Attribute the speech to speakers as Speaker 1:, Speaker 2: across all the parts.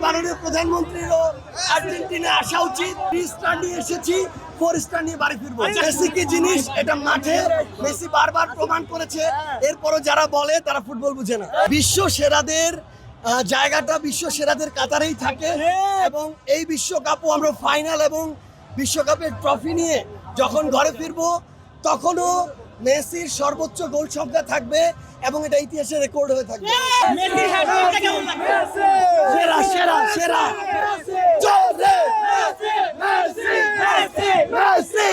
Speaker 1: মাননীয় প্রধানমন্ত্রীরও আর্জেন্টিনা আসা উচিত। 3 স্টার নিয়ে এসেছি, 4 স্টার নিয়ে বাড়ি ফিরবো। মেসি কি জিনিস এটা মাঠে মেসি বারবার প্রমাণ করেছে। এরপরও যারা বলে তারা ফুটবল বুঝে না। বিশ্ব সেরাদের জায়গাটা বিশ্ব সেরাদের কাতারেই থাকে এবং এই বিশ্বকাপও আমরা ফাইনাল এবং বিশ্বকাপের ট্রফি নিয়ে যখন ঘরে ফিরবো তখনও মেসির সর্বোচ্চ গোল সংখ্যা থাকবে এবং এটা ইতিহাসে রেকর্ড হয়ে থাকবে। সেরা সেরা সেরা জোরে মেসি মেসি মেসি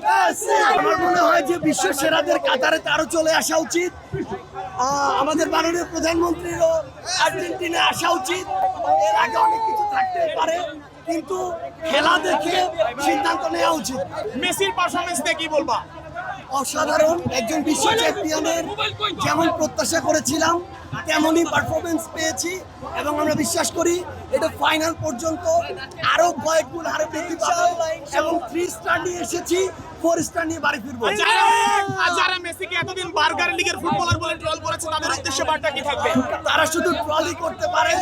Speaker 1: মেসি। আমার মনে হয় যে বিশ্ব সেরাদের কাতারে তারও চলে আসা উচিত। আমাদের মাননীয় প্রধানমন্ত্রীরও আর্জেন্টিনা আসা উচিত। এর আগে অনেক কিছু থাকতে পারে কিন্তু খেলা দেখে সিদ্ধান্ত নেওয়া উচিত।
Speaker 2: মেসির পারফরমেন্স নিয়ে কি বলবা?
Speaker 1: অসাধারণ, একজন বিশ্ব চ্যাম্পিয়নের যেমন প্রত্যাশা করেছিলাম তেমনই পারফরমেন্স পেয়েছি এবং আমরা বিশ্বাস করি এটা ফাইনাল পর্যন্ত আরো কয়েক গুণ আরো বৃদ্ধি পাবে এবং 3 স্টার নিয়ে এসেছি, 4 স্টার নিয়ে বাড়ি ফিরবো।
Speaker 2: যারা মেসিকে এতদিন বার্গার লিগের ফুটবলার বলে ট্রল করেছে তাদের উদ্দেশ্যে বার্তা কি থাকবে?
Speaker 1: তারা শুধু ট্রলই করতে পারে।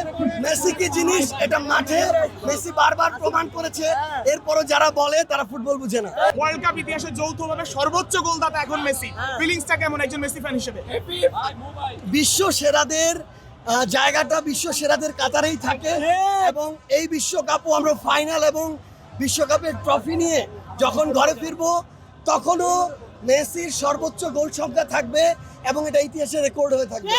Speaker 1: মেসি কি জিনিস এটা মাঠে মেসি বারবার প্রমাণ করেছে। এরপরও যারা বলে তারা ফুটবল বুঝে না।
Speaker 2: ওয়ার্ল্ড কাপ ইতিহাসে যৌথভাবে সর্বোচ্চ গোলদাতা এখন মেসি। ফিলিংসটা কেমন একজন মেসি ফ্যান হিসেবে?
Speaker 1: বিশ্ব সেরাদের জায়গাটা বিশ্ব সেরাদের কাতারেই থাকে এবং এই বিশ্বকাপও আমরা ফাইনাল এবং বিশ্বকাপের ট্রফি নিয়ে যখন ঘরে ফিরবো তখনও মেসির সর্বোচ্চ গোল সংখ্যা থাকবে এবং এটা ইতিহাসে রেকর্ড হয়ে থাকবে।